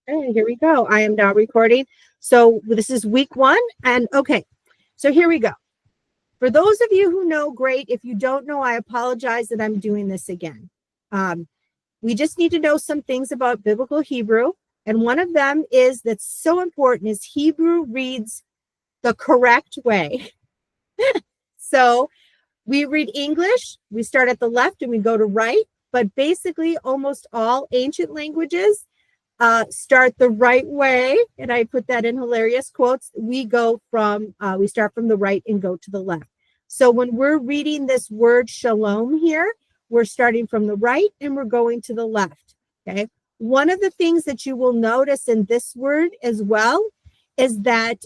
Okay, here we go. I am now recording. So this is week 1. And okay, so here we go. For those of you who know, great. If you don't know, I apologize that I'm doing this again. We just need to know some things about biblical Hebrew. And one of them is that's so important is Hebrew reads the correct way. So we read English, we start at the left and we go to right. But basically, almost all ancient languages start the right way, and I put that in hilarious quotes. We start from the right and go to the left. So when we're reading this word shalom here, we're starting from the right and we're going to the left. Okay. One of the things that you will notice in this word as well is that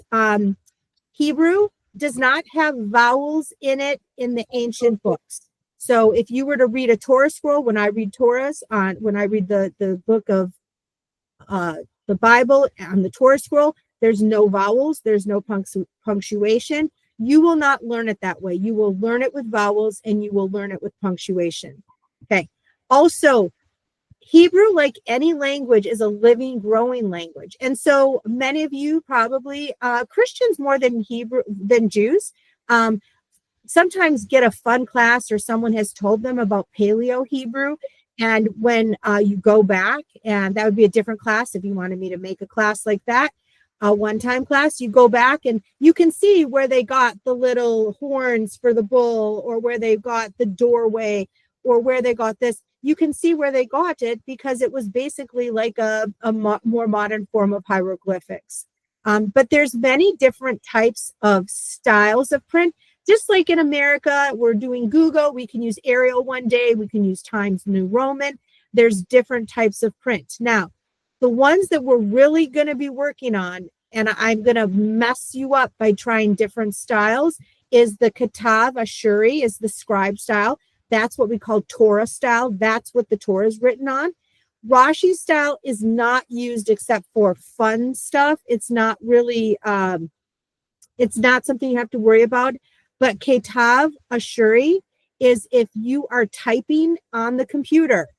Hebrew does not have vowels in it in the ancient books. So if you were to read a Torah scroll, when I read when I read the book of the Bible on the Torah scroll, there's no vowels, there's no punctuation. You will not learn it that way. You will learn it with vowels and you will learn it with punctuation. Okay. Also, Hebrew, like any language, is a living, growing language. And so many of you probably, Christians more than Jews, sometimes get a fun class or someone has told them about Paleo Hebrew. And when you go back, and that would be a different class if you wanted me to make a class like that, a one-time class, you go back and you can see where they got the little horns for the bull or where they got the doorway or where they got this. You can see where they got it because it was basically like a more modern form of hieroglyphics. But there's many different types of styles of print. Just like in America, we're doing Google, we can use Arial one day, we can use Times New Roman. There's different types of print. Now, the ones that we're really going to be working on, and I'm going to mess you up by trying different styles, is the Katav Ashuri, is the scribe style. That's what we call Torah style. That's what the Torah is written on. Rashi style is not used except for fun stuff. It's not really, it's not something you have to worry about. But Katav Ashuri is if you are typing on the computer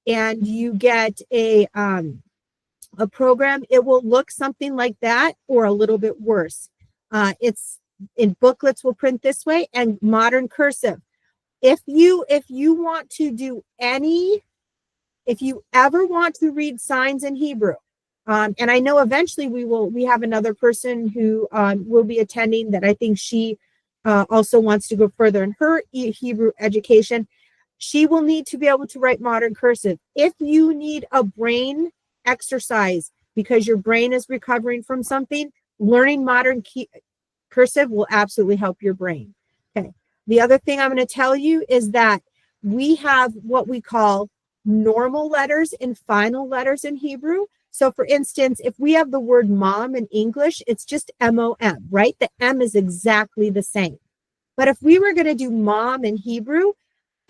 and you get a program, it will look something like that or a little bit worse. It's in booklets will print this way, and modern cursive. If you want to do if you ever want to read signs in Hebrew, and I know eventually we have another person who will be attending that I think she also wants to go further in her Hebrew education. She will need to be able to write modern cursive. If you need a brain exercise because your brain is recovering from something, learning modern cursive will absolutely help your brain. Okay. The other thing I'm going to tell you is that we have what we call normal letters and final letters in Hebrew. So for instance, if we have the word mom in English, it's just M-O-M, right? The M is exactly the same. But if we were going to do mom in Hebrew,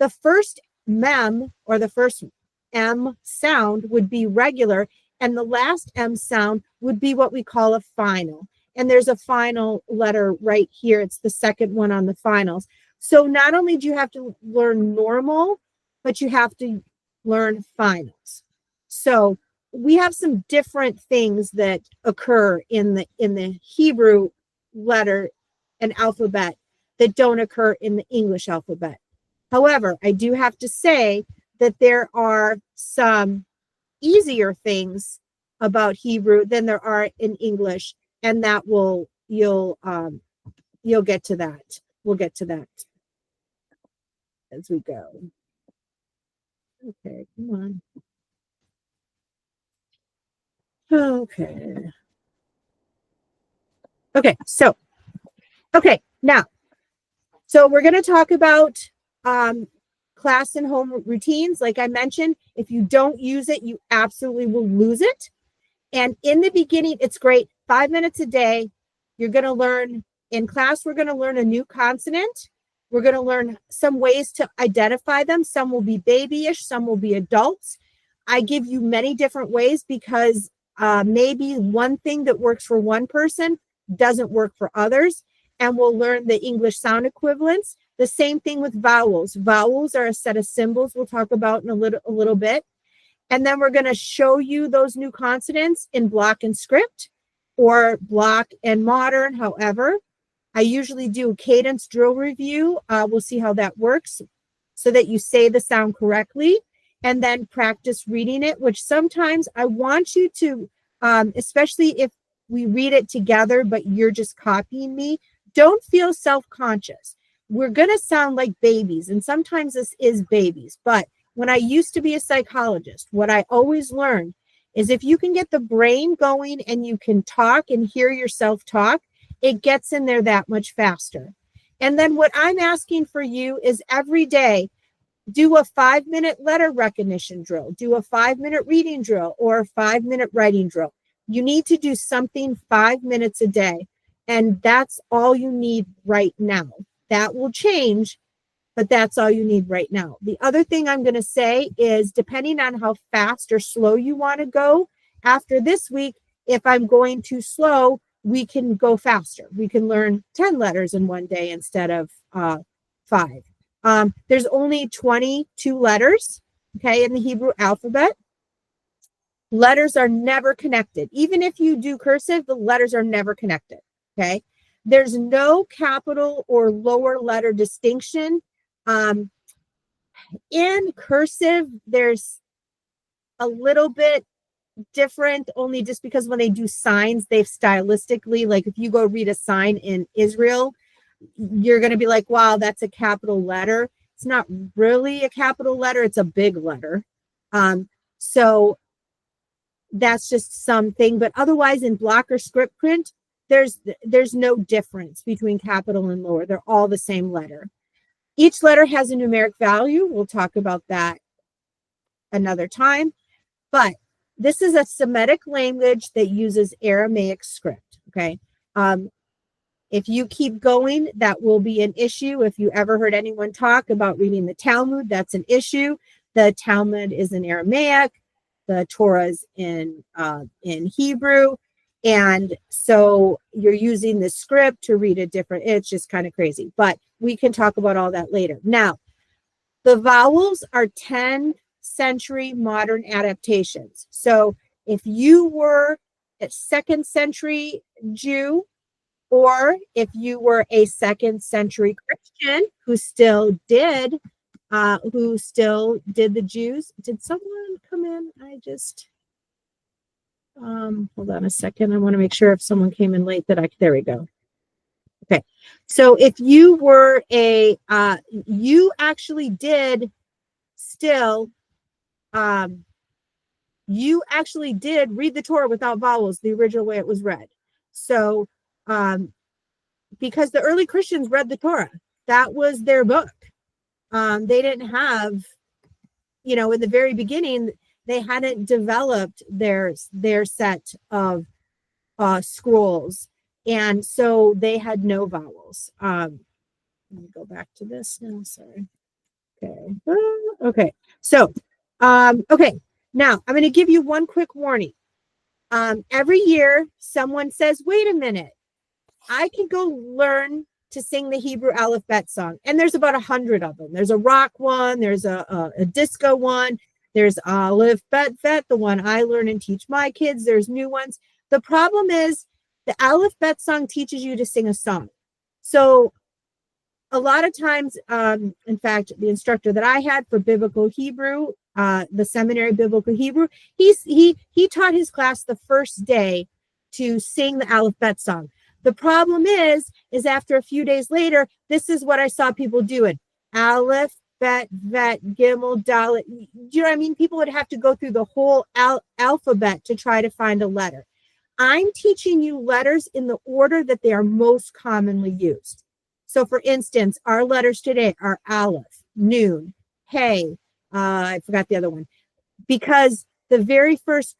the first mem or the first M sound would be regular, and the last M sound would be what we call a final. And there's a final letter right here. It's the second one on the finals. So not only do you have to learn normal, but you have to learn finals. So we have some different things that occur in the Hebrew letter and alphabet that don't occur in the English alphabet. However, I do have to say that there are some easier things about Hebrew than there are in English, and that you'll get to that. We'll get to that as we go. Okay, come on. Okay. Okay, so now, so we're going to talk about class and home routines. Like I mentioned, if you don't use it, you absolutely will lose it. And in the beginning, it's great. 5 minutes a day. You're going to learn in class. We're going to learn a new consonant. We're going to learn some ways to identify them. Some will be babyish, some will be adults. I give you many different ways because maybe one thing that works for one person doesn't work for others. And we'll learn the English sound equivalents. The same thing with vowels. Vowels are a set of symbols we'll talk about in a little bit. And then we're going to show you those new consonants in block and script or block and modern. However, I usually do a cadence drill review. We'll see how that works so that you say the sound correctly and then practice reading it, which sometimes I want you to, especially if we read it together, but you're just copying me, don't feel self-conscious. We're going to sound like babies, and sometimes this is babies. But when I used to be a psychologist, what I always learned is if you can get the brain going and you can talk and hear yourself talk, it gets in there that much faster. And then what I'm asking for you is every day, do a 5-minute letter recognition drill, do a 5-minute reading drill, or a 5-minute writing drill. You need to do something 5 minutes a day. And that's all you need right now. That will change, but that's all you need right now. The other thing I'm going to say is depending on how fast or slow you want to go, after this week, if I'm going too slow, we can go faster. We can learn 10 letters in one day instead of 5. There's only 22 letters, okay, in the Hebrew alphabet. Letters are never connected. Even if you do cursive, the letters are never connected, okay? There's no capital or lower letter distinction. In cursive, there's a little bit different, only just because when they do signs, they've stylistically, like if you go read a sign in Israel, you're going to be like, wow, that's a capital letter. It's not really a capital letter. It's a big letter. So that's just something. But otherwise, in block or script print, there's no difference between capital and lower. They're all the same letter. Each letter has a numeric value. We'll talk about that another time. But this is a Semitic language that uses Aramaic script, okay? If you keep going, that will be an issue. If you ever heard anyone talk about reading the Talmud, that's an issue. The Talmud is in Aramaic. The Torah is in Hebrew. And so you're using the script to read a different, it's just kind of crazy. But we can talk about all that later. Now, the vowels are 10th century modern adaptations. So if you were a 2nd century Jew, or if you were a 2nd century Christian who still did the Jews. Did someone come in? I just, hold on a second. I want to make sure if someone came in late there we go. Okay. So if you were you actually did still, you actually did read the Torah without vowels, the original way it was read. So, because the early Christians read the Torah, that was their book. They didn't have, in the very beginning, they hadn't developed their set of scrolls, and so they had no vowels. Let me go back to this now. Sorry. Okay. Okay. So, okay. Now I'm going to give you one quick warning. Every year, someone says, "Wait a minute, I can go learn to sing the Hebrew alphabet song." And there's about 100 of them. There's a rock one. There's a disco one. There's Aleph, Bet, Vet, the one I learn and teach my kids. There's new ones. The problem is the Aleph, Bet song teaches you to sing a song. So a lot of times, in fact, the instructor that I had for Biblical Hebrew, the seminary Biblical Hebrew, he taught his class the first day to sing the Aleph, Bet song. The problem is after a few days later, this is what I saw people doing. Aleph, Bet, Vet, Gimel, Dalet. Do you know what I mean? People would have to go through the whole alphabet to try to find a letter. I'm teaching you letters in the order that they are most commonly used. So for instance, our letters today are Aleph, Nun, Hey, I forgot the other one, because the very first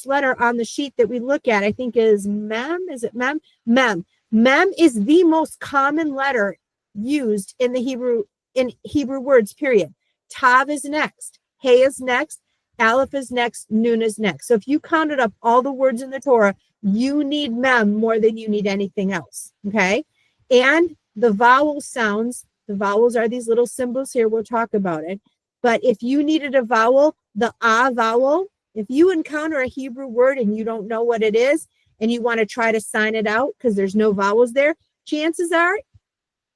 letter on the sheet that we look at, I think is Mem. Is it Mem? Mem. Mem is the most common letter used in the Hebrew words, period. Tav is next. Hey is next. Aleph is next. Nun is next. So if you counted up all the words in the Torah, you need Mem more than you need anything else. Okay. And the vowel sounds, the vowels are these little symbols here. We'll talk about it. But if you needed a vowel, the ah vowel, if you encounter a Hebrew word and you don't know what it is and you want to try to sign it out because there's no vowels there, chances are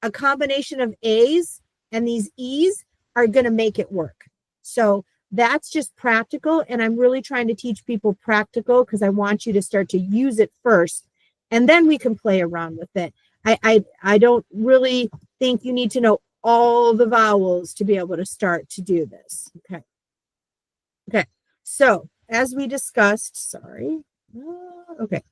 a combination of A's and these E's are going to make it work. So that's just practical. And I'm really trying to teach people practical because I want you to start to use it first. And then we can play around with it. I don't really think you need to know all the vowels to be able to start to do this. Okay. Okay. So as we discussed, sorry. Okay.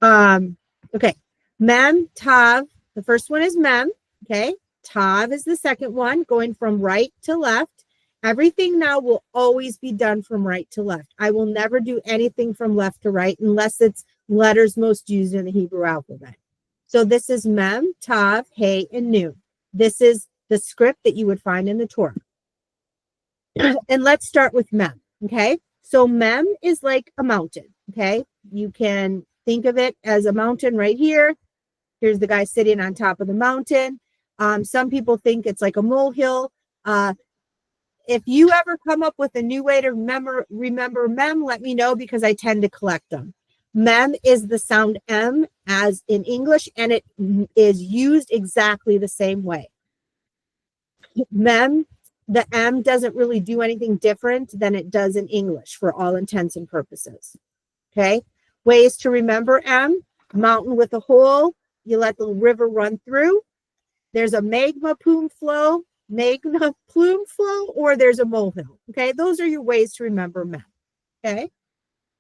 Okay. Mem, tav. The first one is mem. Okay. Tav is the second one, going from right to left. Everything now will always be done from right to left. I will never do anything from left to right unless it's letters most used in the Hebrew alphabet. So this is mem, tav, hey, and nun. This is the script that you would find in the Torah. And let's start with mem. Okay. So mem is like a mountain. Okay. You can think of it as a mountain right here. Here's the guy sitting on top of the mountain. Some people think it's like a molehill. If you ever come up with a new way to remember mem, let me know because I tend to collect them. Mem is the sound M as in English, and it is used exactly the same way. Mem, the M doesn't really do anything different than it does in English for all intents and purposes. Okay. Ways to remember M: mountain with a hole. You let the river run through. There's a magma plume flow, or there's a molehill. Okay. Those are your ways to remember mem. Okay.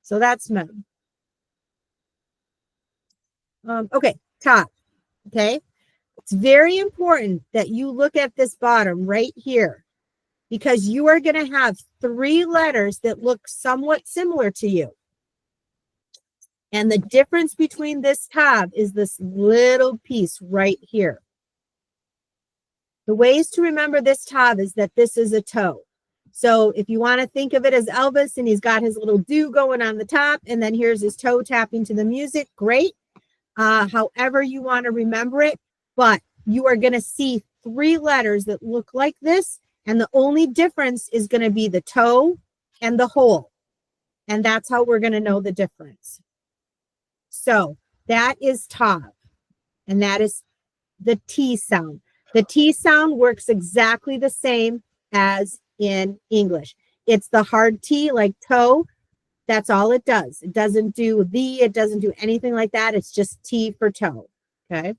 So that's mem. Okay. Top. Okay. It's very important that you look at this bottom right here because you are going to have 3 letters that look somewhat similar to you. And the difference between this tab is this little piece right here. The ways to remember this tab is that this is a toe. So if you want to think of it as Elvis and he's got his little do going on the top and then here's his toe tapping to the music, great. However you want to remember it, but you are going to see 3 letters that look like this. And the only difference is going to be the toe and the hole. And that's how we're going to know the difference. So that is tav, and that is the T sound. The T sound works exactly the same as in English. It's the hard T like toe. That's all it does. It doesn't do it doesn't do anything like that. It's just T for toe. Okay.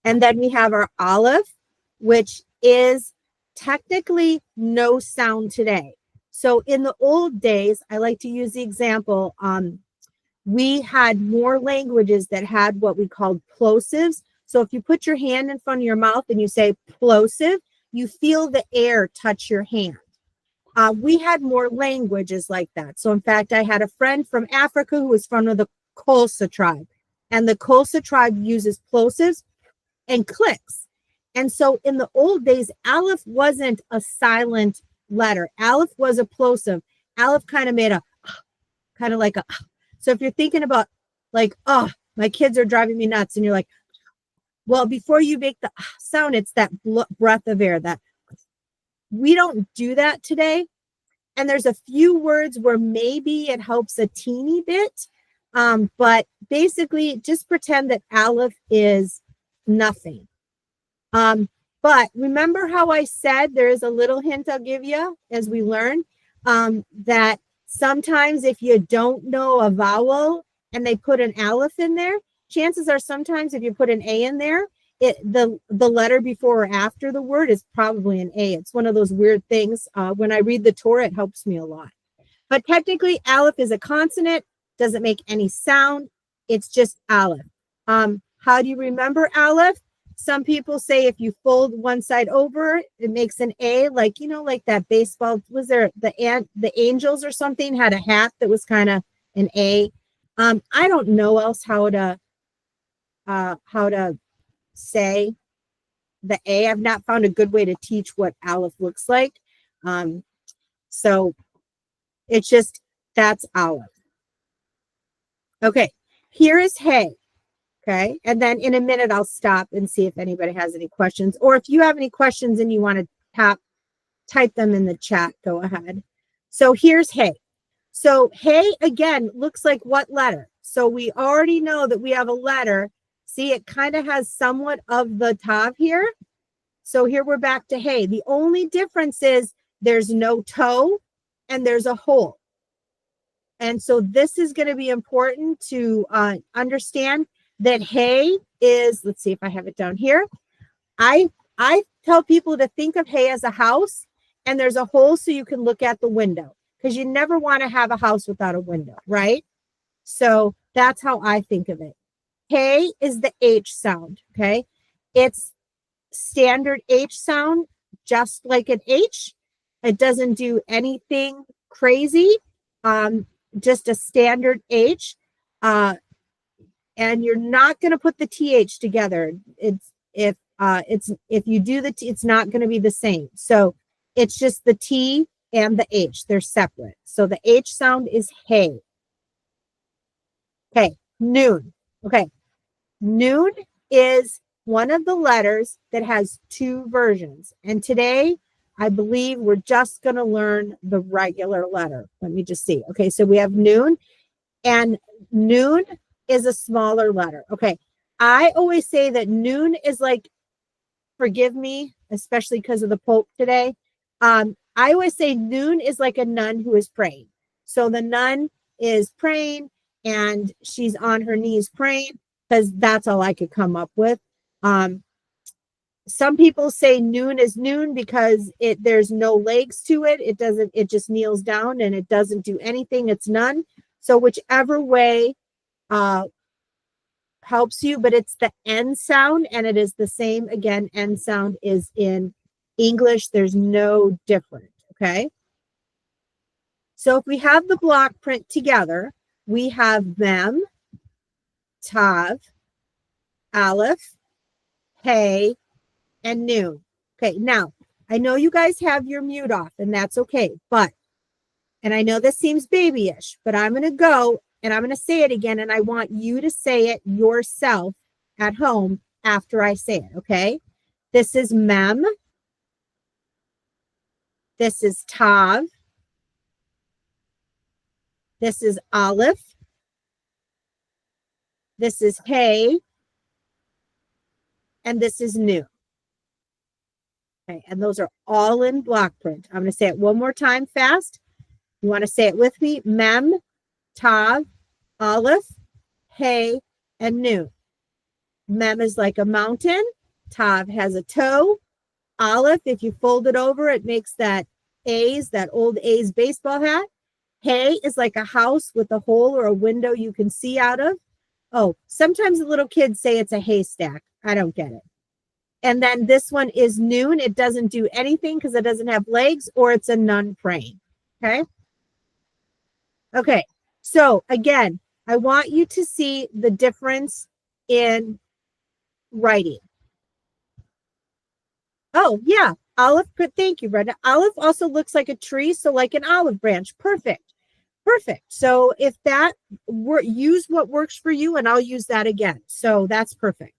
And then we have our aleph, which is technically no sound today. So in the old days, I like to use the example, we had more languages that had what we called plosives. So if you put your hand in front of your mouth and you say plosive, you feel the air touch your hand. We had more languages like that. So in fact, I had a friend from Africa who was from the Xhosa tribe. And the Xhosa tribe uses plosives and clicks. And so in the old days, aleph wasn't a silent letter. Aleph was a plosive. Aleph kind of made a, kind of like a, so if you're thinking about like, oh, my kids are driving me nuts, and you're like, well, before you make the sound, it's that breath of air. That we don't do that today. And there's a few words where maybe it helps a teeny bit. But basically just pretend that aleph is nothing. But remember how I said there is a little hint I'll give you as we learn, that sometimes if you don't know a vowel and they put an aleph in there, chances are sometimes if you put an A in there, the letter before or after the word is probably an A. It's one of those weird things. When I read the Torah, it helps me a lot. But technically, aleph is a consonant, doesn't make any sound. It's just aleph. How do you remember aleph? Some people say if you fold one side over, it makes an A, like, you know, like that baseball, was there the Angels or something had a hat that was kind of an A. I don't know else how to say the A. I've not found a good way to teach what aleph looks like. So it's just, that's aleph. Okay, here is hey. Okay, and then in a minute, I'll stop and see if anybody has any questions, or if you have any questions and you want to type them in the chat. Go ahead. So here's hey. So hey, again, looks like what letter? So we already know that we have a letter. See, it kind of has somewhat of the tav here. So here we're back to hey. The only difference is there's no toe and there's a hole. And so this is going to be important to understand that hey is, let's see if I have it down here. I tell people to think of hey as a house, and there's a hole so you can look at the window, because you never want to have a house without a window, right? So that's how I think of it. Hey is the H sound, okay? It's standard H sound, just like an H. It doesn't do anything crazy, just a standard H. And you're not going to put the TH together. If you do it's not going to be the same. So it's just the T and the H. They're separate. So the H sound is hey. Okay, noon. Okay, noon is one of the letters that has two versions. And today, I believe we're just going to learn the regular letter. Let me just see. Okay, so we have noon, and noon is a smaller letter. Okay, I always say that noon is like, forgive me, especially because of the Pope today. I always say noon is like a nun who is praying. So the nun is praying and she's on her knees praying, because that's all I could come up with. Some people say noon is noon because there's no legs to it. It just kneels down and it doesn't do anything. It's none. So whichever way helps you, but it's the N sound, and it is the same. Again, N sound is in English. There's no different, okay? So if we have the block print together, we have mem, tav, aleph, hey, and noon. Okay, now, I know you guys have your mute off, and that's okay, and I know this seems babyish, but I'm going to go and I'm going to say it again, and I want you to say it yourself at home after I say it, okay? This is mem. This is tav. This is aleph. This is hey. And this is noon. Okay, and those are all in block print. I'm going to say it one more time fast. You want to say it with me? Mem, tav, aleph, hey, and noon. Mem is like a mountain. Tav has a toe. Aleph, if you fold it over, it makes that old A's baseball hat. Hey is like a house with a hole or a window you can see out of. Oh, sometimes the little kids say it's a haystack. I don't get it. And then this one is noon. It doesn't do anything because it doesn't have legs, or it's a nun praying. Okay. Okay. So again, I want you to see the difference in writing. Oh, yeah. Olive. Thank you, Brenda. Olive also looks like a tree. So like an olive branch. Perfect. Perfect. So if that use what works for you, and I'll use that again. So that's perfect.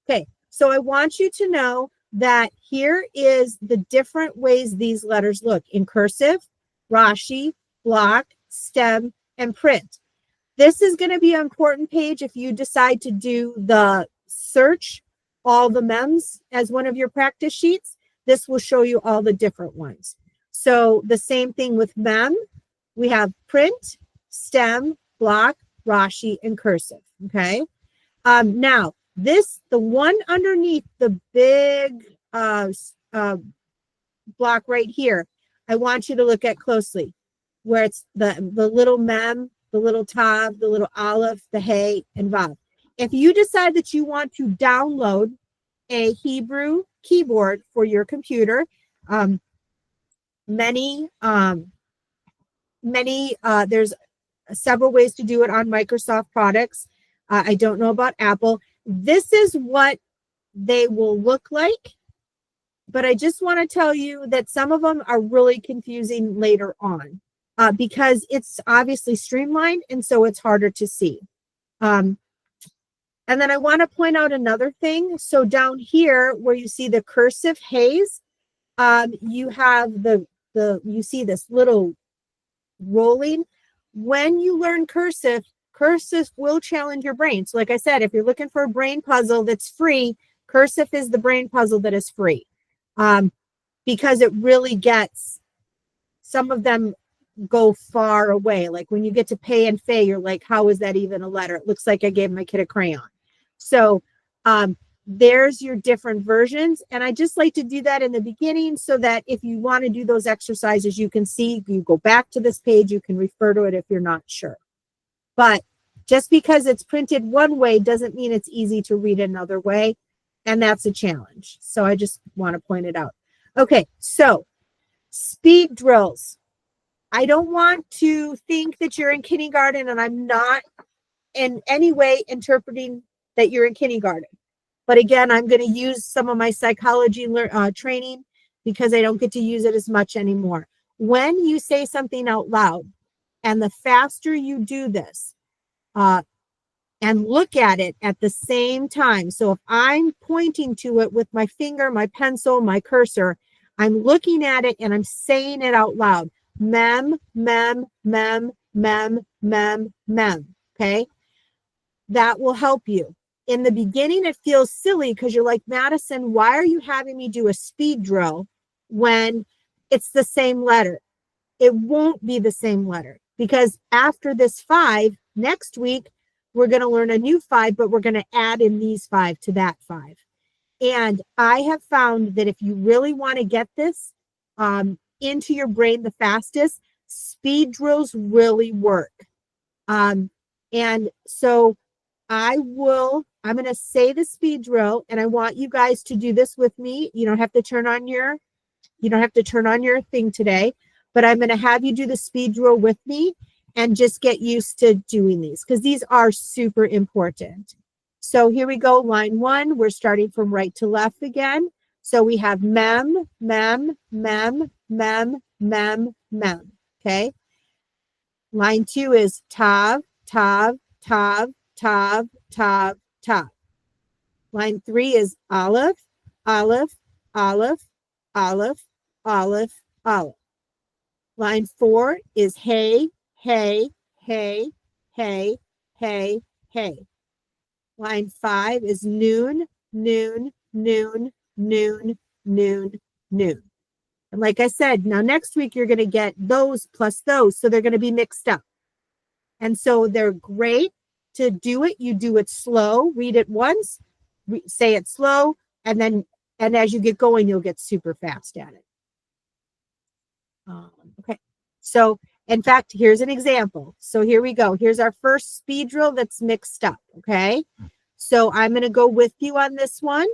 Okay. So I want you to know that here is the different ways these letters look in cursive, Rashi, block, stem, and print. This is going to be an important page if you decide to do the search all the mems as one of your practice sheets. This will show you all the different ones. So the same thing with mem. We have print, stem, block, Rashi, and cursive. Okay. Now, the one underneath the big block right here, I want you to look at closely, where it's the little mem, the little tav, the little aleph, the hey, and vav. If you decide that you want to download a Hebrew keyboard for your computer, there's several ways to do it on Microsoft products. I don't know about Apple. This is what they will look like, but I just want to tell you that some of them are really confusing later on because it's obviously streamlined, and so it's harder to see. And then I want to point out another thing. So down here where you see the cursive haze, you have you see this little rolling. When you learn cursive will challenge your brain. So like I said, if you're looking for a brain puzzle that's free, cursive is the brain puzzle that is free. Because it really gets, some of them go far away. Like when you get to pay and fay, you're like, how is that even a letter? It looks like I gave my kid a crayon. So there's your different versions. And I just like to do that in the beginning so that if you want to do those exercises, you can see, you go back to this page, you can refer to it if you're not sure. But just because it's printed one way doesn't mean it's easy to read another way. And that's a challenge. So I just want to point it out. Okay, so speed drills. I don't want to think that you're in kindergarten, and I'm not in any way interpreting that you're in kindergarten. But again, I'm going to use some of my psychology training because I don't get to use it as much anymore. When you say something out loud, and the faster you do this, and look at it at the same time. So if I'm pointing to it with my finger, my pencil, my cursor, I'm looking at it and I'm saying it out loud. Mem, mem, mem, mem, mem, mem. Okay. That will help you. In the beginning, it feels silly because you're like, Madison, why are you having me do a speed drill when it's the same letter? It won't be the same letter because after this 5, next week, we're going to learn a new 5, but we're going to add in these 5 to that 5. And I have found that if you really want to get this into your brain the fastest, speed drills really work. And so I'm going to say the speed drill, and I want you guys to do this with me. You don't have to turn on your thing today, but I'm going to have you do the speed drill with me and just get used to doing these because these are super important. So here we go. Line 1, we're starting from right to left again. So we have mem, mem, mem, mem, mem, mem. Okay. Line 2 is tav, tav, tav, tav, tav, tav. Line 3 is aleph, aleph, aleph, aleph, aleph, aleph. Line 4 is hey, hey, hey, hey, hey, hey. Line 5 is noon, noon, noon, noon, noon, noon. And like I said, now next week you're going to get those plus those. So they're going to be mixed up. And so they're great to do it. You do it slow, read it once, say it slow, and as you get going, you'll get super fast at it. Okay. So in fact, here's an example. So here we go. Here's our first speed drill that's mixed up. Okay. So I'm going to go with you on this one.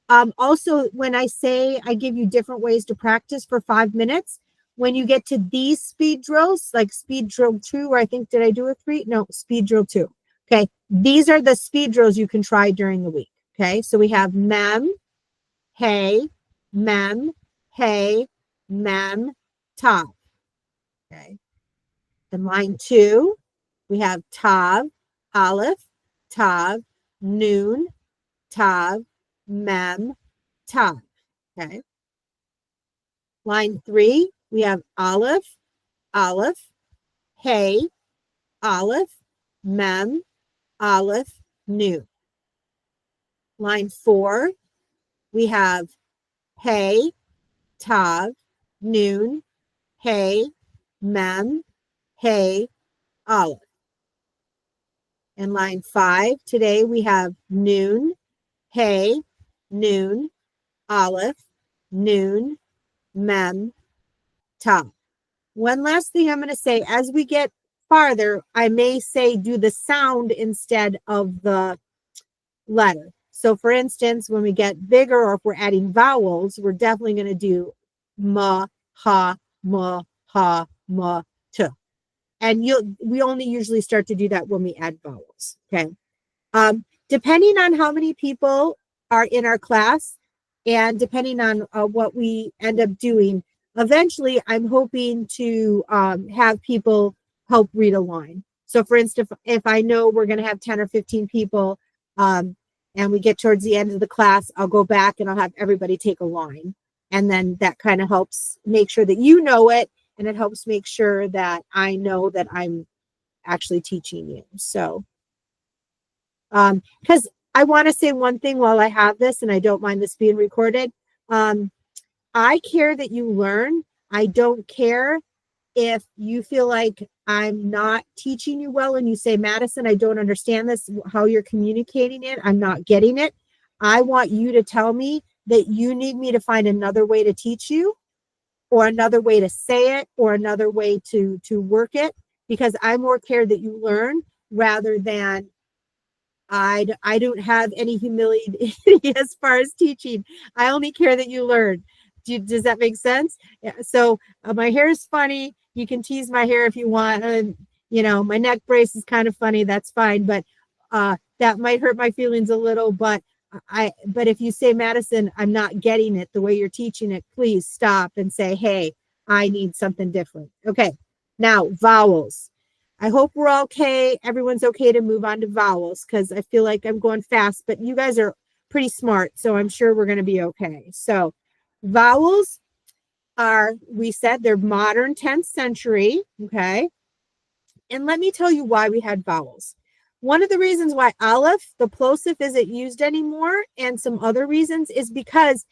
Also, when I say I give you different ways to practice for 5 minutes, when you get to these speed drills, like speed drill 2, or I think, did I do a 3? No, speed drill 2. Okay. These are the speed drills you can try during the week. Okay. So we have mem, hey, mem, tav. Okay. In line 2, we have tav, aleph, tav, noon, tav, mem, tav. Okay. Line 3, we have aleph, aleph, hey, aleph, mem, aleph, noon. Line 4, we have hey, tav, noon, hey, mem, hey, aleph. And line 5, today we have noon, hey, noon, aleph, noon, mem, tav. One last thing I'm going to say, as we get farther, I may say do the sound instead of the letter. So for instance, when we get bigger or if we're adding vowels, we're definitely going to do ma, ha, ma, ta. And we only usually start to do that when we add vowels. Okay. Depending on how many people are in our class and depending on what we end up doing, eventually I'm hoping to have people help read a line. So for instance, if I know we're going to have 10 or 15 people and we get towards the end of the class, I'll go back and I'll have everybody take a line. And then that kind of helps make sure that you know it. And it helps make sure that I know that I'm actually teaching you. So, because I want to say one thing while I have this, and I don't mind this being recorded. I care that you learn. I don't care if you feel like I'm not teaching you well and you say, Madison, I don't understand this, how you're communicating it. I'm not getting it. I want you to tell me that you need me to find another way to teach you, or another way to say it, or another way to work it, because I more care that you learn rather than I don't have any humility as far as teaching. I only care that you learn. Does that make sense? Yeah, so my hair is funny. You can tease my hair if you want. My neck brace is kind of funny. That's fine. But that might hurt my feelings a little. But if you say, Madison, I'm not getting it the way you're teaching it, please stop and say, hey, I need something different. Okay. Now, vowels. I hope we're okay. Everyone's okay to move on to vowels, because I feel like I'm going fast, but you guys are pretty smart, so I'm sure we're going to be okay. So vowels are, we said, they're modern 10th century, okay? And let me tell you why we had vowels. One of the reasons why aleph, the plosive, isn't used anymore, and some other reasons, is because,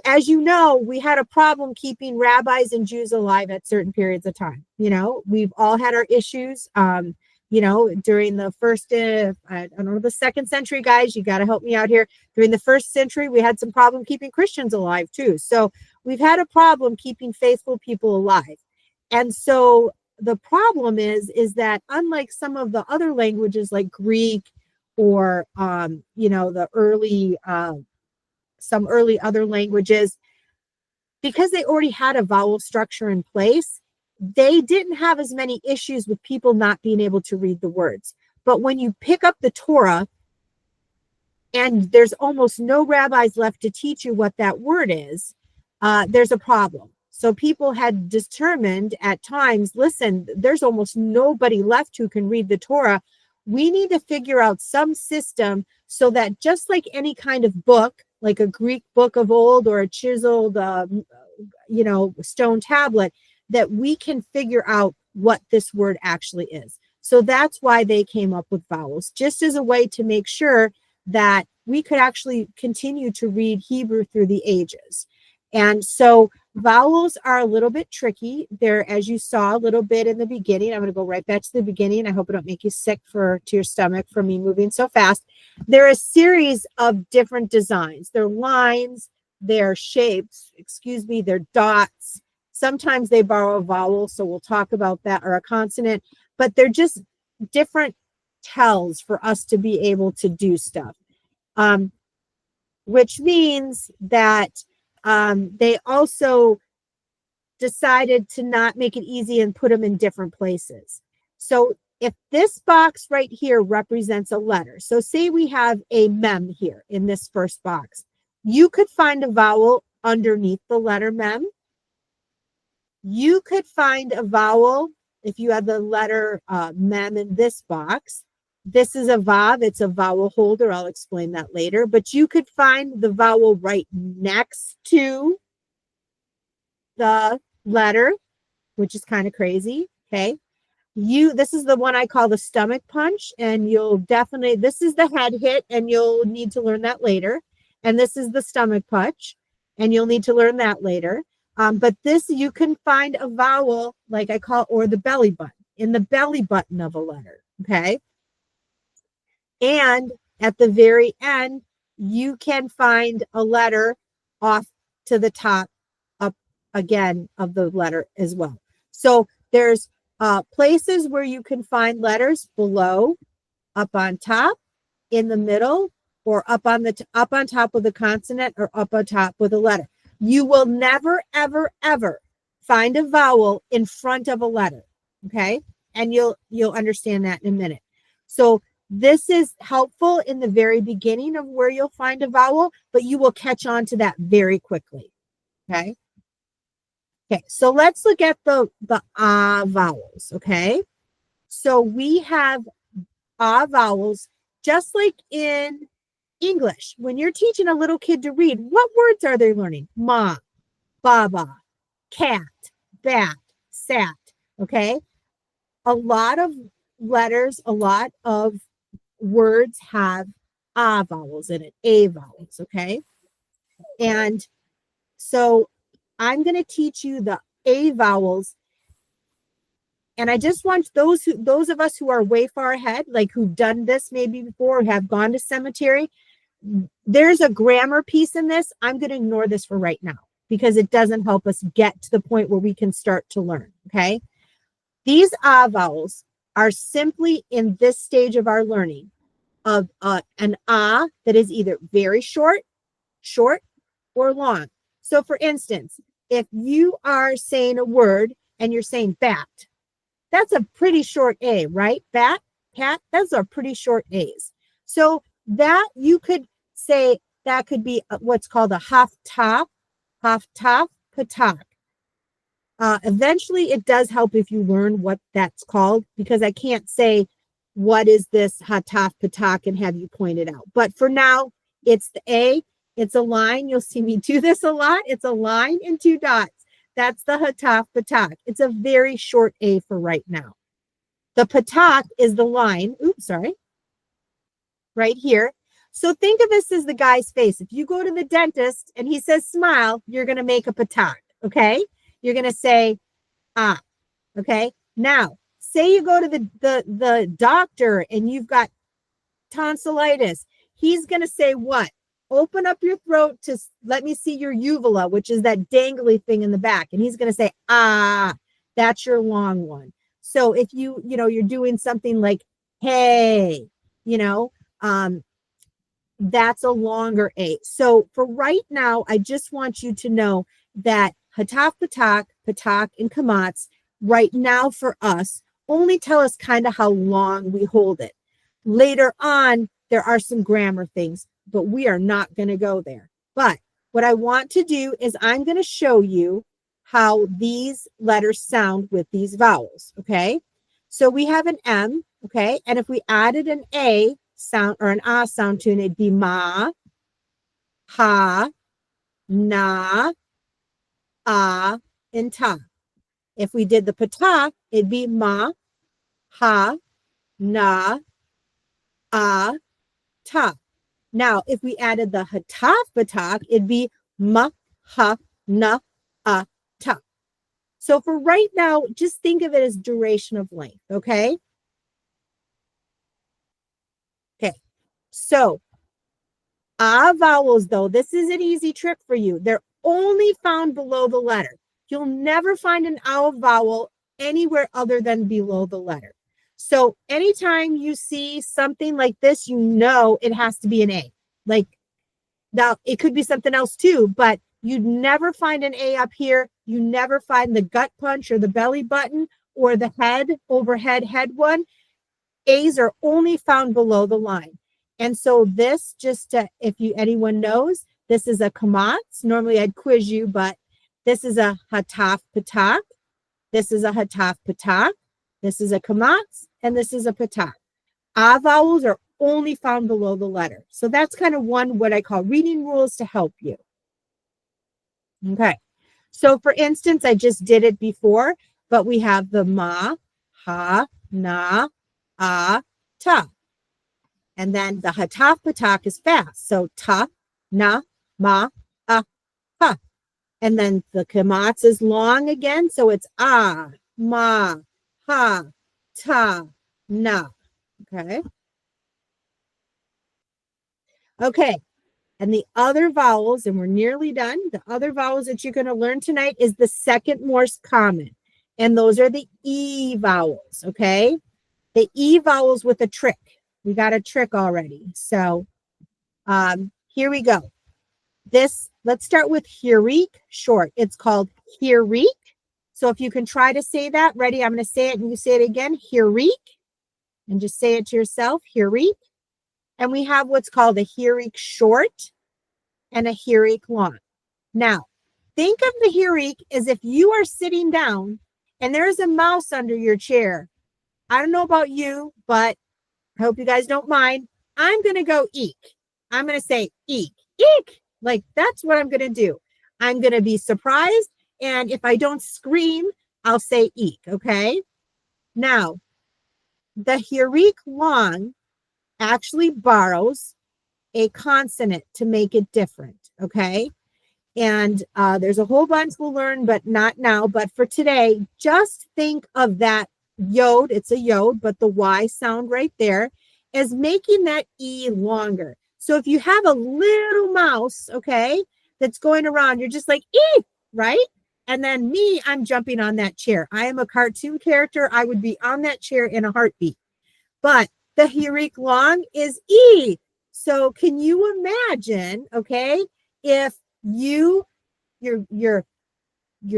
as you know, we had a problem keeping rabbis and Jews alive at certain periods of time. We've all had our issues. During the first, I don't know, the second century, guys, you got to help me out here. During the first century, we had some problem keeping Christians alive too. So we've had a problem keeping faithful people alive. And so the problem is that unlike some of the other languages like Greek or, the early, some early other languages, because they already had a vowel structure in place, they didn't have as many issues with people not being able to read the words. But when you pick up the Torah and there's almost no rabbis left to teach you what that word is, there's a problem. So people had determined at times, listen, there's almost nobody left who can read the Torah. We need to figure out some system so that, just like any kind of book, like a Greek book of old or a chiseled, stone tablet, that we can figure out what this word actually is. So that's why they came up with vowels, just as a way to make sure that we could actually continue to read Hebrew through the ages. And so vowels are a little bit tricky. They're, as you saw a little bit in the beginning, I'm going to go right back to the beginning. I hope it don't make you sick to your stomach for me moving so fast. They're a series of different designs. They're lines, they're shapes, they're dots. Sometimes they borrow a vowel, so we'll talk about that, or a consonant, but they're just different tells for us to be able to do stuff. Which means that they also decided to not make it easy and put them in different places. So if this box right here represents a letter, so say we have a mem here in this first box, you could find a vowel underneath the letter mem. You could find a vowel if you had the letter mem in this box. This is a vav, it's a vowel holder. I'll explain that later. But you could find the vowel right next to the letter, which is kind of crazy. Okay. This is the one I call the stomach punch, and this is the head hit, and you'll need to learn that later. And this is the stomach punch, and you'll need to learn that later. But this, you can find a vowel, like I call, or the belly button, in the belly button of a letter. Okay. And at the very end, you can find a letter off to the top, up again, of the letter as well. So there's places where you can find letters below, up on top, in the middle, or up on top with a consonant, or up on top with a letter. You will never, ever, ever find a vowel in front of a letter. Okay. And you'll understand that in a minute. So this is helpful in the very beginning of where you'll find a vowel, but you will catch on to that very quickly. Okay. Okay. So let's look at the vowels. Okay. So we have vowels, just like in English. When you're teaching a little kid to read, what words are they learning? Ma, baba, cat, bat, sat. Okay. A lot of letters, a lot of words have vowels in it, a vowels. Okay. And so I'm going to teach you the a vowels. And I just want those of us who are way far ahead, like who've done this maybe before, have gone to cemetery, there's a grammar piece in this. I'm going to ignore this for right now because it doesn't help us get to the point where we can start to learn. Okay. These vowels are simply in this stage of our learning of an that is either very short, or long. So for instance, if you are saying a word and you're saying bat, that's a pretty short A, right? Bat, cat, those are pretty short A's. So that you could say that could be what's called a haftaf, patak. Eventually, it does help if you learn what that's called, because I can't say what is this hataf patak and have you point it out. But for now, it's the A. It's a line. You'll see me do this a lot. It's a line and 2 dots. That's the hataf patak. It's a very short A for right now. The patak is the line. Oops, sorry. Right here. So think of this as the guy's face. If you go to the dentist and he says smile, you're going to make a patak. Okay. You're going to say, ah, okay. Now, say you go to the doctor and you've got tonsillitis. He's going to say what? Open up your throat to let me see your uvula, which is that dangly thing in the back. And he's going to say, ah, that's your long one. So if you're doing something like, hey, that's a longer A. So for right now, I just want you to know that hataf, patak, and kamatz right now for us only tell us kind of how long we hold it. Later on, there are some grammar things, but we are not going to go there. But what I want to do is I'm going to show you how these letters sound with these vowels. Okay. So we have an M. Okay. And if we added an A sound or an A sound to it, it'd be ma, ha, na, and ta. If we did the patak, it'd be ma, ha, na, ta. Now, if we added the hataf patak, it'd be ma, ha, na, ta. So for right now, just think of it as duration of length, okay? Okay, so vowels, though, this is an easy trick for you. They're only found below the letter. You'll never find an vowel anywhere other than below the letter. So anytime you see something like this, it has to be an A. Like, now it could be something else too, but you'd never find an A up here. You never find the gut punch or the belly button or the overhead head one. A's are only found below the line. And so this, if anyone knows, this is a kamatz. Normally I'd quiz you, but this is a hataf patak. This is a hataf patak. This is a kamatz, and this is a patak. Vowels are only found below the letter. So that's kind of what I call reading rules to help you. Okay. So for instance, I just did it before, but we have the ma, ha, na, ta. And then the hataf patak is fast. So ta, na, ma, ha. And then the kamatz is long again. So it's ma, ha, ta, na. Okay. Okay. And the other vowels, and we're nearly done. The other vowels that you're going to learn tonight is the second most common. And those are the E vowels. Okay. The E vowels with a trick. We got a trick already. So here we go. Let's start with hirik, short. It's called hirik. So if you can try to say that, ready? I'm going to say it and you say it again, hirik. And just say it to yourself, hirik. And we have what's called a hirik short and a hirik long. Now, think of the hirik as if you are sitting down and there's a mouse under your chair. I don't know about you, but I hope you guys don't mind. I'm going to go eek. I'm going to say eek, eek. Like, that's what I'm going to do. I'm going to be surprised. And if I don't scream, I'll say eek. Okay. Now, the hirik long actually borrows a consonant to make it different. Okay. And there's a whole bunch we'll learn, but not now. But for today, just think of that yod. It's a yod, but the Y sound right there as making that E longer. So if you have a little mouse, okay, that's going around, you're just like, E, right? And then me, I'm jumping on that chair. I am a cartoon character. I would be on that chair in a heartbeat. But the hirik long is E. So can you imagine, okay, if you're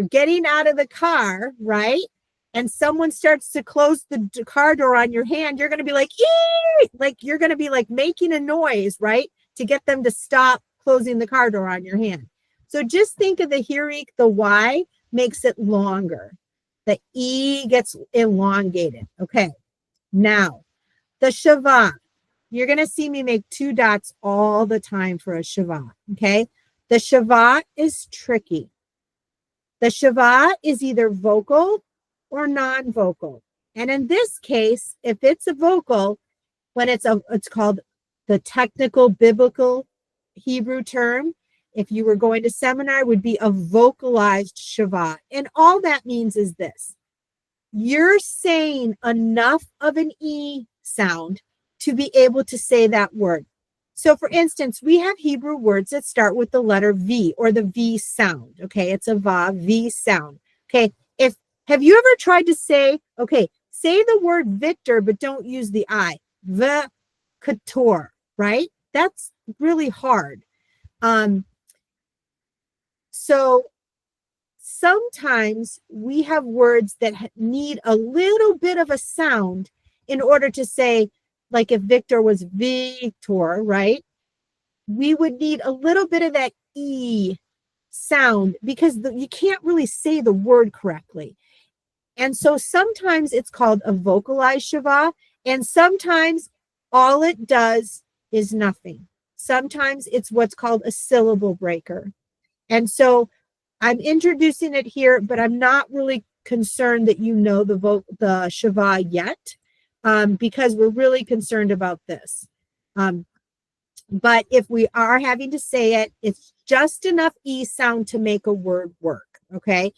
getting out of the car, right? And someone starts to close the car door on your hand, you're going to be like, ee! Like you're going to be like making a noise, right? To get them to stop closing the car door on your hand. So just think of the hirik, the Y makes it longer. The E gets elongated. Okay. Now, the shava. You're going to see me make 2 dots all the time for a shava. Okay. The shava is tricky. The shava is either vocal or non-vocal. And in this case, if it's a vocal, when it's called the technical biblical Hebrew term. If you were going to seminar, would be a vocalized shava. And all that means is this. You're saying enough of an E sound to be able to say that word. So for instance, we have Hebrew words that start with the letter V or the V sound. Okay, it's a V sound. Okay, have you ever tried to say, okay, say the word Victor, but don't use the I. V'kator, right? That's really hard. So sometimes we have words that need a little bit of a sound in order to say, like if Victor was Victor, right? We would need a little bit of that E sound because you can't really say the word correctly. And so sometimes it's called a vocalized shava, and sometimes all it does is nothing. Sometimes it's what's called a syllable breaker. And so I'm introducing it here, but I'm not really concerned that you know the shava yet, because we're really concerned about this. But if we are having to say it, it's just enough E sound to make a word work. Okay.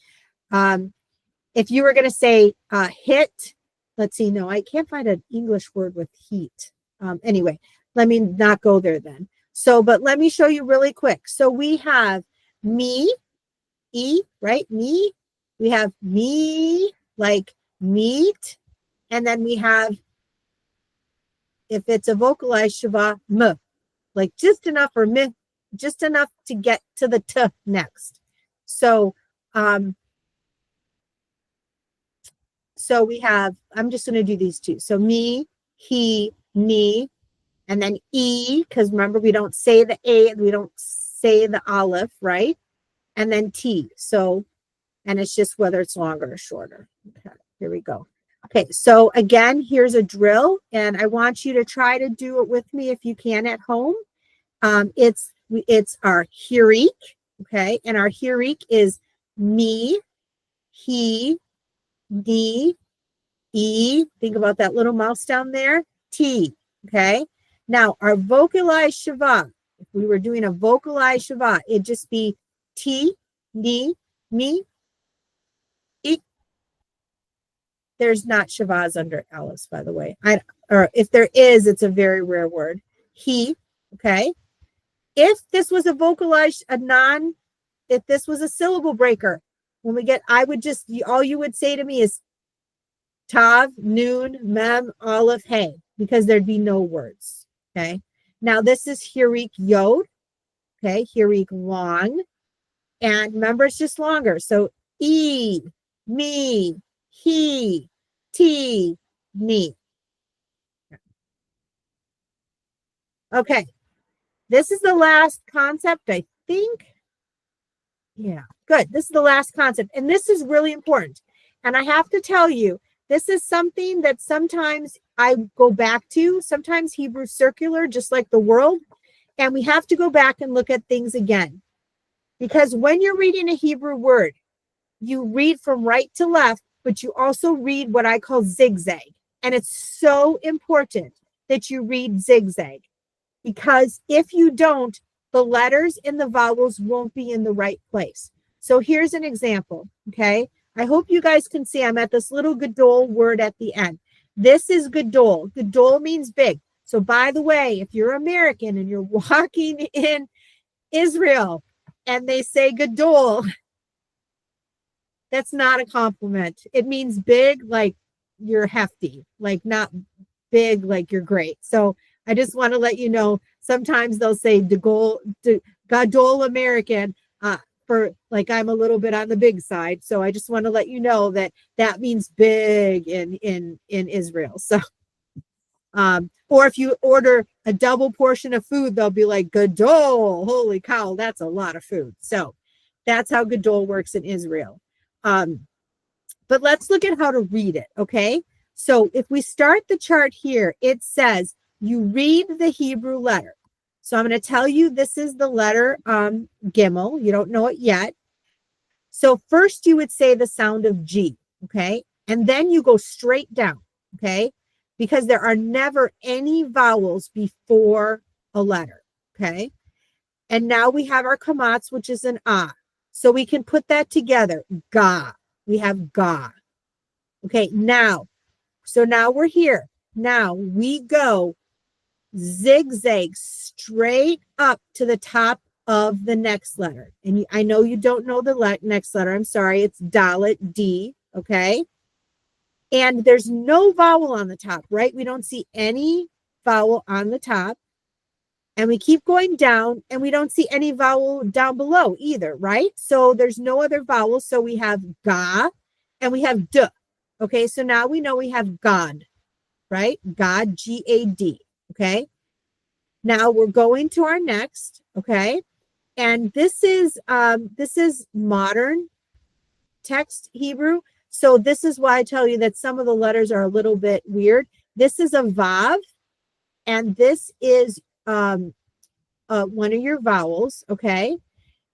If you were going to say hit, let's see. No, I can't find an English word with heat. Anyway, let me not go there then. So, but let me show you really quick. So we have me, E, right? Me. We have me, like meat. And then we have, if it's a vocalized shava, m. Like just enough or meh, just enough to get to the t next. So, so we have, I'm just going to do these two. So me, he, me, and then E, because remember, we don't say the A, we don't say the aleph, right? And then T. So, and it's just whether it's longer or shorter. Okay, here we go. Okay, so again, here's a drill, and I want you to try to do it with me if you can at home. It's our hirik, okay, and our hirik is me, he, D, E. Think about that little mouse down there. T, okay. Now our vocalized shava. If we were doing a vocalized shava, it'd just be T, D, me, E. There's not shavas under Alice, by the way. Or if there is, it's a very rare word. He, okay. If this was a vocalized, if this was a syllable breaker, when we get, all you would say to me is tav, noon, mem, aleph, hey, because there'd be no words. Okay. Now this is hirik yod. Okay. Hirik long. And remember, it's just longer. So E, me, he, T, me. Okay. This is the last concept, I think. Yeah, good. This is the last concept. And this is really important. And I have to tell you, this is something that sometimes I go back to, sometimes Hebrew circular, just like the world. And we have to go back and look at things again. Because when you're reading a Hebrew word, you read from right to left, but you also read what I call zigzag. And it's so important that you read zigzag, because if you don't, the letters and the vowels won't be in the right place. So here's an example, okay? I hope you guys can see I'm at this little gadol word at the end. This is gadol. Gadol means big. So by the way, if you're American and you're walking in Israel and they say gadol, that's not a compliment. It means big, like you're hefty, like not big, like you're great. So I just want to let you know, sometimes they'll say gadol American, for like I'm a little bit on the big side. So I just want to let you know that that means big in Israel. So or if you order a double portion of food, they'll be like gadol, holy cow, that's a lot of food. So that's how gadol works in Israel. But let's look at how to read it, okay? So if we start the chart here, it says you read the Hebrew letter. So I'm going to tell you this is the letter Gimel. You don't know it yet. So first you would say the sound of G, okay? And then you go straight down, okay? Because there are never any vowels before a letter, okay? And now we have our kamatz, which is an ah. So we can put that together, ga. We have ga. Okay, now, so now we're here. Now we go zigzag straight up to the top of the next letter. And I know you don't know the next letter. I'm sorry. It's Dalet, D. Okay. And there's no vowel on the top, right? We don't see any vowel on the top. And we keep going down and we don't see any vowel down below either, right? So there's no other vowel. So we have ga and we have d. Okay. So now we know we have God, right? God, G-A-D. Okay. Now we're going to our next. Okay. And this is modern text Hebrew. So this is why I tell you that some of the letters are a little bit weird. This is a vav, and this is one of your vowels, okay?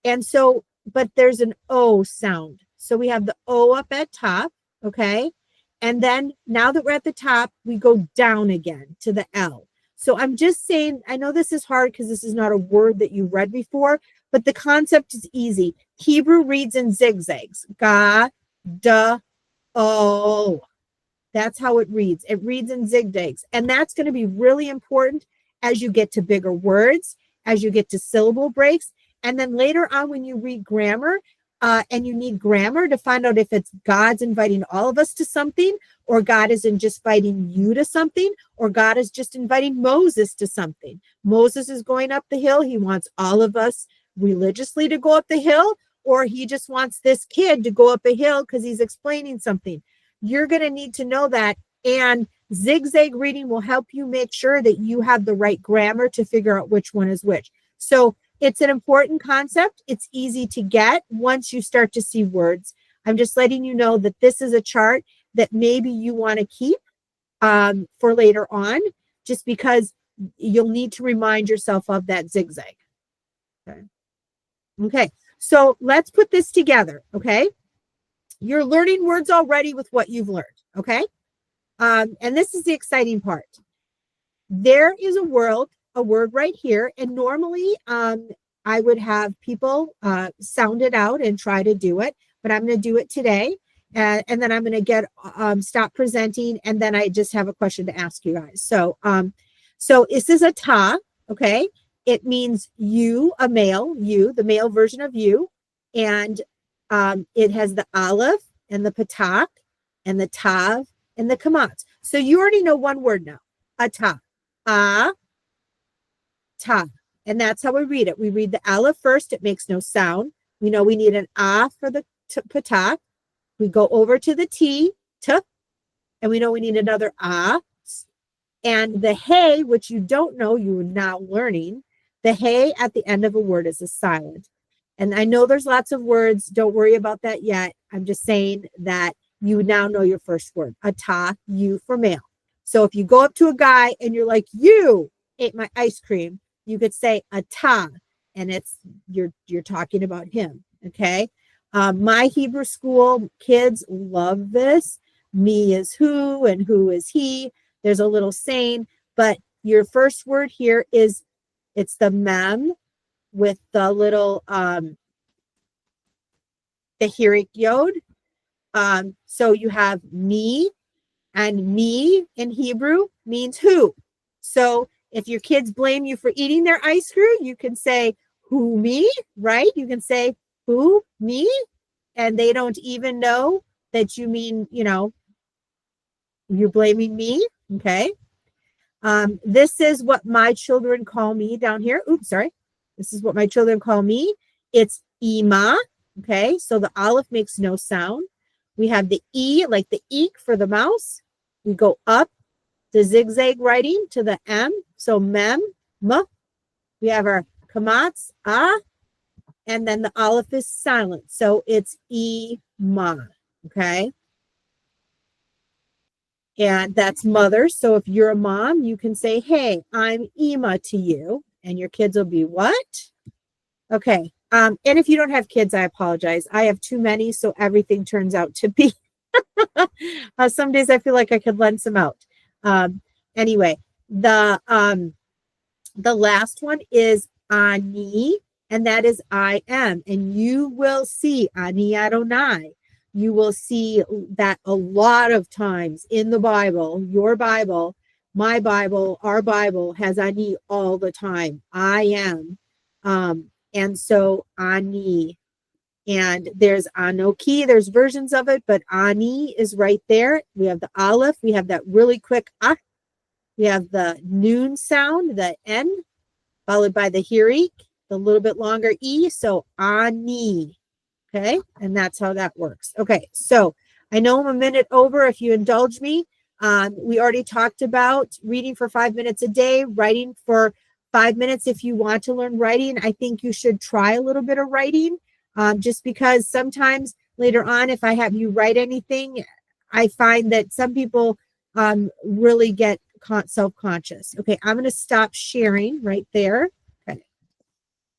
And so, but there's an O sound. So we have the O up at top, okay? And then now that we're at the top, we go down again to the L. So I'm just saying, I know this is hard because this is not a word that you read before, but the concept is easy. Hebrew reads in zigzags. Ga, da, o. That's how it reads. It reads in zigzags. And that's going to be really important as you get to bigger words, as you get to syllable breaks. And then later on, when you read grammar, and you need grammar to find out if it's God's inviting all of us to something, or God isn't just inviting you to something, or God is just inviting Moses to something. Moses is going up the hill. He wants all of us religiously to go up the hill, or he just wants this kid to go up a hill because he's explaining something. You're going to need to know that. And zigzag reading will help you make sure that you have the right grammar to figure out which one is which. So it's an important concept. It's easy to get once you start to see words. I'm just letting you know that this is a chart that maybe you want to keep for later on, just because you'll need to remind yourself of that zigzag. Okay. So let's put this together. Okay. You're learning words already with what you've learned. Okay. And this is the exciting part. There is a word right here. And normally I would have people sound it out and try to do it, but I'm going to do it today. And then I'm going to stop presenting. And then I just have a question to ask you guys. So this is a ta, okay? It means you, a male, you, the male version of you. And it has the aleph and the patak and the tav and the kamat. So you already know one word now, a ta. Ta. And that's how we read it. We read the aleph first. It makes no sound. We know we need an ah for the patak. We go over to the t, and we know we need another ah. And the hey, which you don't know, you are now learning, the hey at the end of a word is a silent. And I know there's lots of words. Don't worry about that yet. I'm just saying that you now know your first word, a ta, you for male. So if you go up to a guy and you're like, you ate my ice cream, you could say a ta. and it's you're talking about him. Okay. My Hebrew school kids love this. Me is who and who is he. There's a little saying, but your first word here is it's the mem with the little the hirik yod. So you have me, and me in Hebrew means who. So if your kids blame you for eating their ice cream, you can say who me, right? You can say who me, and they don't even know that you mean, you're blaming me. Okay. This is what my children call me down here. Oops, sorry. This is what my children call me. It's Ima. Okay. So the aleph makes no sound. We have the E, like the eek for the mouse. We go up the zigzag writing to the M. So mem, m. We have our kamatz, ah, and then the aleph is silent. So it's Ima. Okay. And that's mother. So if you're a mom, you can say, hey, I'm Ima to you. And your kids will be what? Okay. And if you don't have kids, I apologize. I have too many, so everything turns out to be. Some days I feel like I could lend some out. Anyway, the last one is Ani, and that is I am. And you will see Ani Adonai. You will see that a lot of times in the Bible, your Bible, my Bible, our Bible has Ani all the time. I am. And so Ani. And there's Anoki, there's versions of it, but Ani is right there. We have the aleph, we have that really quick ah. We have the noon sound, the N, followed by the hirik, the little bit longer E. So Ani. Okay, and that's how that works. Okay, so I know I'm a minute over. If you indulge me, we already talked about reading for 5 minutes a day, writing for 5 minutes. If you want to learn writing, I think you should try a little bit of writing, just because sometimes later on, if I have you write anything, I find that some people really get self-conscious. Okay, I'm going to stop sharing right there.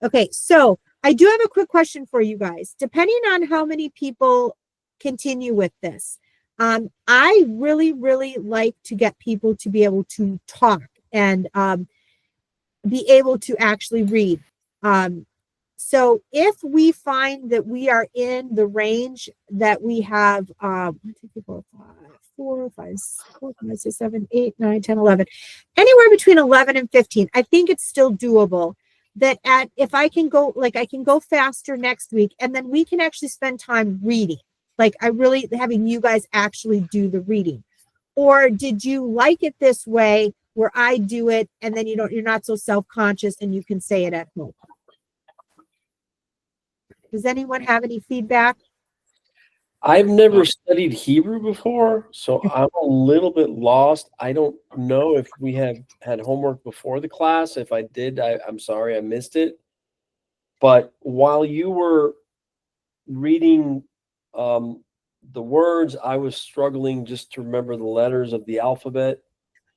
Okay, so I do have a quick question for you guys. Depending on how many people continue with this, I really, really like to get people to be able to talk and be able to actually read. So if we find that we are in the range that we have, 1, 2, 3, 4, 5, 4, 5, 6, 7, 8, 9, 10, 11, anywhere between 11 and 15, I think it's still doable. That if I can go, like I can go faster next week, and then we can actually spend time reading. Like I really having you guys actually do the reading. Or did you like it this way where I do it and then you're not so self-conscious and you can say it at home? Does anyone have any feedback? I've never studied Hebrew before, so I'm a little bit lost. I don't know if we have had homework before the class. If I did, I'm sorry I missed it. But while you were reading the words, I was struggling just to remember the letters of the alphabet.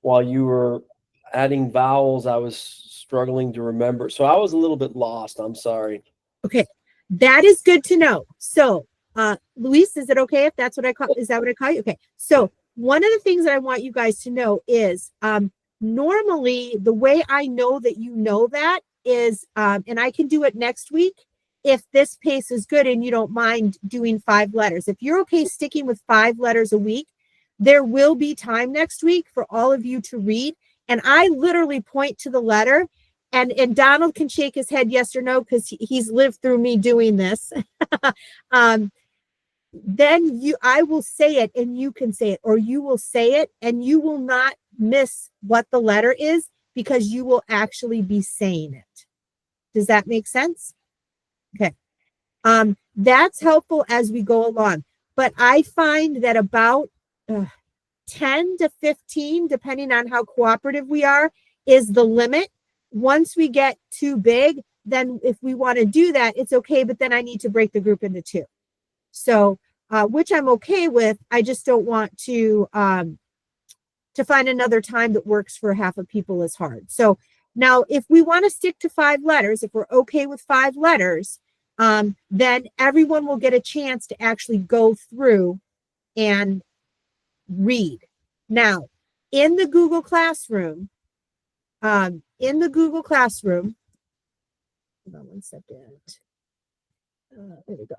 While you were adding vowels, I was struggling to remember. So I was a little bit lost. I'm sorry. Okay, that is good to know. So Luis, is it okay if that's what I call? Is that what I call you? Okay. So one of the things that I want you guys to know is normally the way I know that you know that is, and I can do it next week if this pace is good and you don't mind doing 5 letters. If you're okay sticking with 5 letters a week, there will be time next week for all of you to read. And I literally point to the letter. And Donald can shake his head yes or no because he's lived through me doing this. Then I will say it and you can say it, or you will say it and you will not miss what the letter is because you will actually be saying it. Does that make sense? Okay. That's helpful as we go along. But I find that about 10 to 15, depending on how cooperative we are, is the limit. Once we get too big, then if we want to do that, it's okay. But then I need to break the group into 2. So, which I'm okay with. I just don't want to find another time that works for half of people is hard. So Now, if we want to stick to 5 letters, if we're okay with 5 letters, then everyone will get a chance to actually go through and read. Now, in the Google Classroom, hold on one second. There we go.